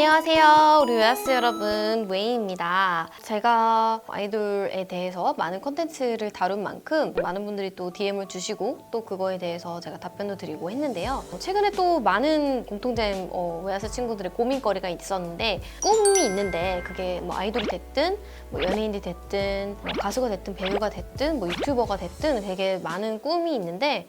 안녕하세요, 우리 웨하스 여러분, 웨이입니다. 제가 아이돌에 대해서 많은 콘텐츠를 다룬 만큼 많은 분들이 또 DM을 주시고 또 그거에 대해서 제가 답변도 드리고 했는데요. 최근에 또 많은 공통된 웨하스 친구들의 고민거리가 있었는데, 꿈이 있는데 그게 뭐 아이돌이 됐든 뭐 연예인이 됐든 뭐 가수가 됐든 배우가 됐든 뭐 유튜버가 됐든 되게 많은 꿈이 있는데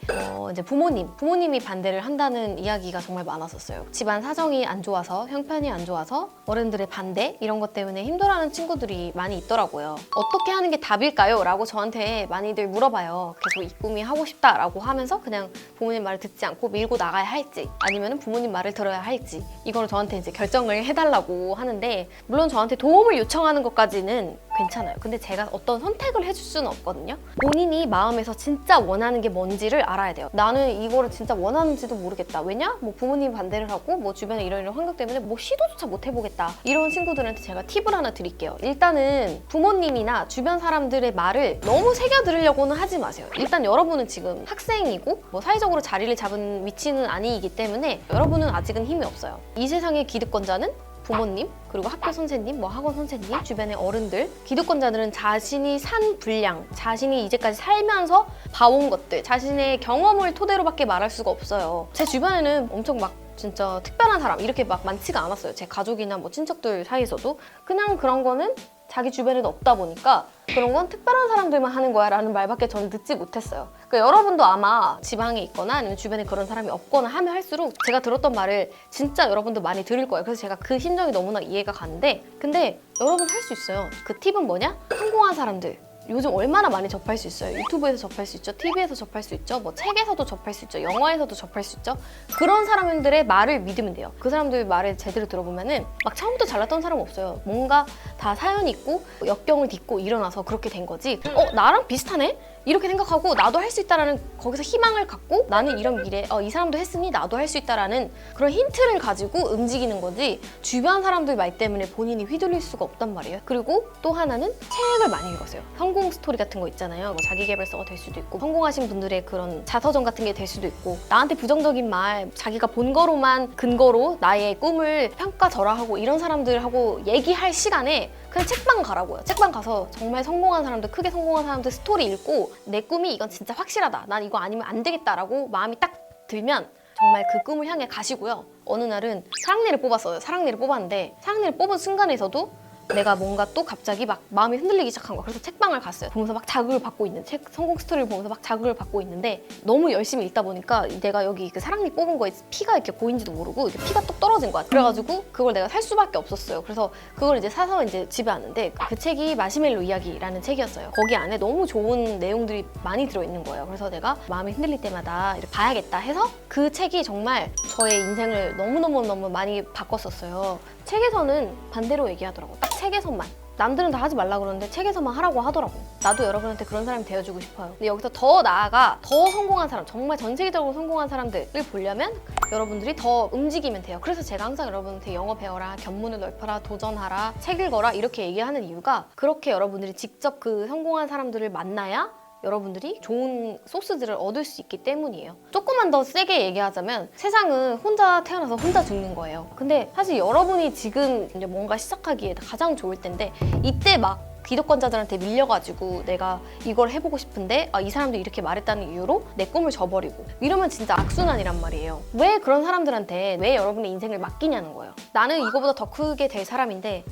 이제 부모님이 반대를 한다는 이야기가 정말 많았었어요. 집안 사정이 안 좋아서, 형편이 안 좋아서, 어른들의 반대 이런 것 때문에 힘들어하는 친구들이 많이 있더라고요. 어떻게 하는 게 답일까요? 라고 저한테 많이들 물어봐요. 계속 이 꿈이 하고 싶다라고 하면서 그냥 부모님 말을 듣지 않고 밀고 나가야 할지, 아니면 부모님 말을 들어야 할지, 이거를 저한테 이제 결정을 해달라고 하는데, 물론 저한테 도움을 요청하는 것까지는 괜찮아요. 근데 제가 어떤 선택을 해줄 수는 없거든요. 본인이 마음에서 진짜 원하는 게 뭔지를 알아야 돼요. 나는 이거를 진짜 원하는지도 모르겠다. 왜냐? 뭐 부모님이 반대를 하고 뭐 주변에 이런 환경 때문에 뭐 시도조차 못 해보겠다. 이런 친구들한테 제가 팁을 하나 드릴게요. 일단은 부모님이나 주변 사람들의 말을 너무 새겨 들으려고는 하지 마세요. 일단 여러분은 지금 학생이고 뭐 사회적으로 자리를 잡은 위치는 아니기 때문에 여러분은 아직은 힘이 없어요. 이 세상의 기득권자는 부모님, 그리고 학교 선생님, 뭐 학원 선생님, 주변의 어른들. 기득권자들은 자신이 산 분량, 자신이 이제까지 살면서 봐온 것들, 자신의 경험을 토대로밖에 말할 수가 없어요. 제 주변에는 엄청 막 진짜 특별한 사람 이렇게 막 많지가 않았어요. 제 가족이나 뭐 친척들 사이에서도. 그냥 그런 거는 자기 주변에도 없다 보니까 그런 건 특별한 사람들만 하는 거야 라는 말밖에 저는 듣지 못했어요. 그러니까 여러분도 아마 지방에 있거나 아니면 주변에 그런 사람이 없거나 하면 할수록 제가 들었던 말을 진짜 여러분도 많이 들을 거예요. 그래서 제가 그 심정이 너무나 이해가 가는데, 근데 여러분 할 수 있어요. 그 팁은 뭐냐? 성공한 사람들 요즘 얼마나 많이 접할 수 있어요. 유튜브에서 접할 수 있죠, TV에서 접할 수 있죠, 뭐 책에서도 접할 수 있죠, 영화에서도 접할 수 있죠. 그런 사람들의 말을 믿으면 돼요. 그 사람들 말을 제대로 들어보면은 막 처음부터 잘났던 사람 없어요. 뭔가 다 사연이 있고 역경을 딛고 일어나서 그렇게 된 거지. 나랑 비슷하네? 이렇게 생각하고 나도 할 수 있다라는, 거기서 희망을 갖고 나는 이런 미래, 이 사람도 했으니 나도 할 수 있다라는 그런 힌트를 가지고 움직이는 거지, 주변 사람들 말 때문에 본인이 휘둘릴 수가 없단 말이에요. 그리고 또 하나는 책을 많이 읽었어요. 성공 스토리 같은 거 있잖아요. 뭐 자기계발서가 될 수도 있고, 성공하신 분들의 그런 자서전 같은 게 될 수도 있고, 나한테 부정적인 말, 자기가 본 거로만 근거로 나의 꿈을 평가절하하고 이런 사람들하고 얘기할 시간에 그냥 책방 가라고요. 책방 가서 정말 성공한 사람들, 크게 성공한 사람들 스토리 읽고, 내 꿈이 이건 진짜 확실하다, 난 이거 아니면 안 되겠다라고 마음이 딱 들면 정말 그 꿈을 향해 가시고요. 어느 날은 사랑니를 뽑았어요. 사랑니를 뽑았는데 사랑니를 뽑은 순간에서도 내가 뭔가 또 갑자기 막 마음이 흔들리기 시작한 거야. 그래서 책방을 갔어요. 보면서 막 자극을 받고 있는, 책 성공 스토리를 보면서 막 자극을 받고 있는데, 너무 열심히 읽다 보니까 내가 여기 그 사랑니 뽑은 거에 피가 이렇게 보인지도 모르고 이렇게 피가 뚝 떨어진 거야. 그래가지고 그걸 내가 살 수밖에 없었어요. 그래서 그걸 이제 사서 이제 집에 왔는데, 그 책이 마시멜로 이야기라는 책이었어요. 거기 안에 너무 좋은 내용들이 많이 들어있는 거예요. 그래서 내가 마음이 흔들릴 때마다 이렇게 봐야겠다 해서 그 책이 정말 저의 인생을 너무너무 많이 바꿨었어요. 책에서는 반대로 얘기하더라고. 딱 책에서만. 남들은 다 하지 말라 그러는데 책에서만 하라고 하더라고. 나도 여러분한테 그런 사람이 되어주고 싶어요. 근데 여기서 더 나아가 더 성공한 사람, 정말 전 세계적으로 성공한 사람들을 보려면 여러분들이 더 움직이면 돼요. 그래서 제가 항상 여러분한테 영어 배워라, 견문을 넓혀라, 도전하라, 책 읽어라 이렇게 얘기하는 이유가, 그렇게 여러분들이 직접 그 성공한 사람들을 만나야 여러분들이 좋은 소스들을 얻을 수 있기 때문이에요. 조금만 더 세게 얘기하자면, 세상은 혼자 태어나서 혼자 죽는 거예요. 근데 사실 여러분이 지금 이제 뭔가 시작하기에 가장 좋을 텐데, 이때 막 기득권자들한테 밀려가지고 내가 이걸 해보고 싶은데 이 사람도 이렇게 말했다는 이유로 내 꿈을 저버리고 이러면 진짜 악순환이란 말이에요. 왜 그런 사람들한테 왜 여러분의 인생을 맡기냐는 거예요. 나는 이거보다 더 크게 될 사람인데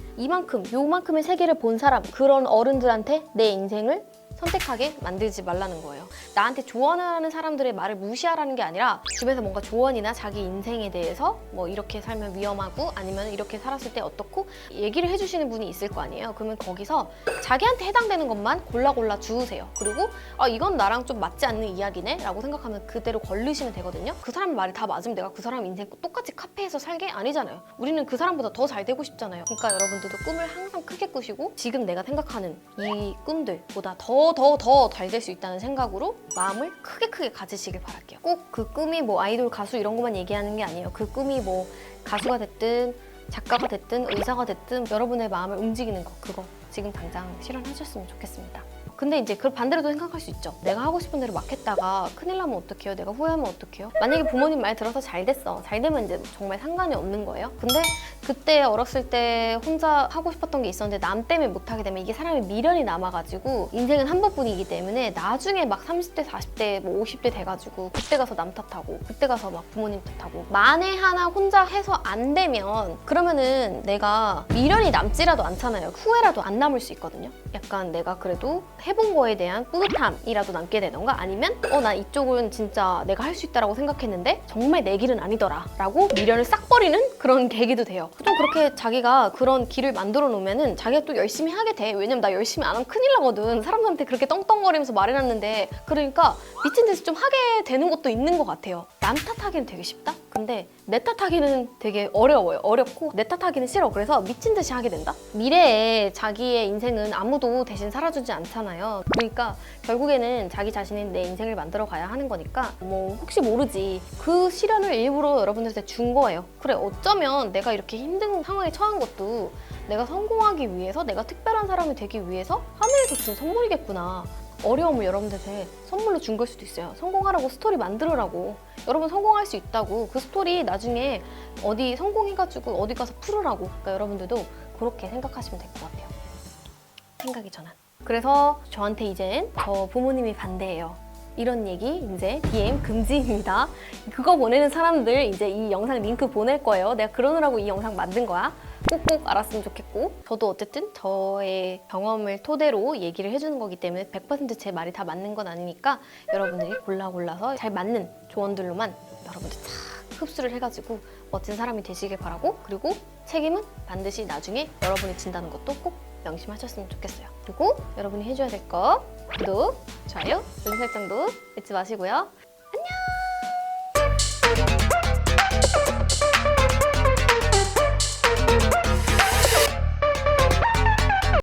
요만큼의 세계를 본 사람, 그런 어른들한테 내 인생을 선택하게 만들지 말라는 거예요. 나한테 조언을 하는 사람들의 말을 무시하라는 게 아니라, 집에서 뭔가 조언이나 자기 인생에 대해서 뭐 이렇게 살면 위험하고 아니면 이렇게 살았을 때 어떻고 얘기를 해주시는 분이 있을 거 아니에요. 그러면 거기서 자기한테 해당되는 것만 골라 주우세요. 그리고 이건 나랑 좀 맞지 않는 이야기네 라고 생각하면 그대로 걸르시면 되거든요. 그 사람 말이 다 맞으면 내가 그 사람 인생 똑같이 카페에서 살게? 아니잖아요. 우리는 그 사람보다 더 잘 되고 싶잖아요. 그러니까 여러분들도 꿈을 항상 크게 꾸시고, 지금 내가 생각하는 이 꿈들보다 더 잘 될 수 있다는 생각으로 마음을 크게 가지시길 바랄게요. 꼭 그 꿈이 뭐 아이돌, 가수 이런 것만 얘기하는 게 아니에요. 그 꿈이 뭐 가수가 됐든 작가가 됐든 의사가 됐든 여러분의 마음을 움직이는 거, 그거 지금 당장 실현하셨으면 좋겠습니다. 근데 이제 그걸 반대로도 생각할 수 있죠. 내가 하고 싶은 대로 막 했다가 큰일 나면 어떡해요? 내가 후회하면 어떡해요? 만약에 부모님 말 들어서 잘 됐어. 잘 되면 이제 정말 상관이 없는 거예요. 근데 그때 어렸을 때 혼자 하고 싶었던 게 있었는데 남 때문에 못하게 되면 이게 사람의 미련이 남아가지고 인생은 한 번뿐이기 때문에 나중에 막 30대, 40대, 뭐 50대 돼가지고 그때 가서 남 탓하고 그때 가서 막 부모님 탓하고 만에 하나 혼자 해서 안 되면 그러면은 내가 미련이 남지라도 않잖아요. 후회라도 안 남을 수 있거든요. 약간 내가 그래도 해본 거에 대한 뿌듯함이라도 남게 되던가 아니면 나 이쪽은 진짜 내가 할 수 있다라고 생각했는데 정말 내 길은 아니더라 라고 미련을 싹 버리는 그런 계기도 돼요. 좀 그렇게 자기가 그런 길을 만들어 놓으면은 자기가 또 열심히 하게 돼. 왜냐면 나 열심히 안 하면 큰일 나거든. 사람들한테 그렇게 떵떵거리면서 말해놨는데 그러니까 미친 듯이 좀 하게 되는 것도 있는 것 같아요. 남 탓하기는 되게 쉽다? 근데 내 탓하기는 되게 어려워요. 어렵고 내 탓하기는 싫어. 그래서 미친 듯이 하게 된다? 미래에 자기의 인생은 아무도 대신 살아주지 않잖아요. 그러니까 결국에는 자기 자신이 내 인생을 만들어 가야 하는 거니까 뭐 혹시 모르지 그 시련을 일부러 여러분들한테 준 거예요. 그래 어쩌면 내가 이렇게 힘든 상황에 처한 것도 내가 성공하기 위해서 내가 특별한 사람이 되기 위해서 하늘에서 준 선물이겠구나. 어려움을 여러분들한테 선물로 준 걸 수도 있어요. 성공하라고 스토리 만들으라고. 여러분 성공할 수 있다고. 그 스토리 나중에 어디 성공해가지고 어디 가서 풀으라고. 그러니까 여러분들도 그렇게 생각하시면 될 것 같아요. 생각이 전환. 그래서 저한테 이젠 저 부모님이 반대해요. 이런 얘기 이제 DM 금지입니다. 그거 보내는 사람들 이제 이 영상 링크 보낼 거예요. 내가 그러느라고 이 영상 만든 거야. 꼭꼭 알았으면 좋겠고 저도 어쨌든 저의 경험을 토대로 얘기를 해주는 거기 때문에 100% 제 말이 다 맞는 건 아니니까 여러분들이 골라서 잘 맞는 조언들로만 여러분들 쫙 흡수를 해가지고 멋진 사람이 되시길 바라고 그리고 책임은 반드시 나중에 여러분이 진다는 것도 꼭 명심하셨으면 좋겠어요. 그리고 여러분이 해줘야 될 거 구독, 좋아요, 알림 설정도 잊지 마시고요. 안녕!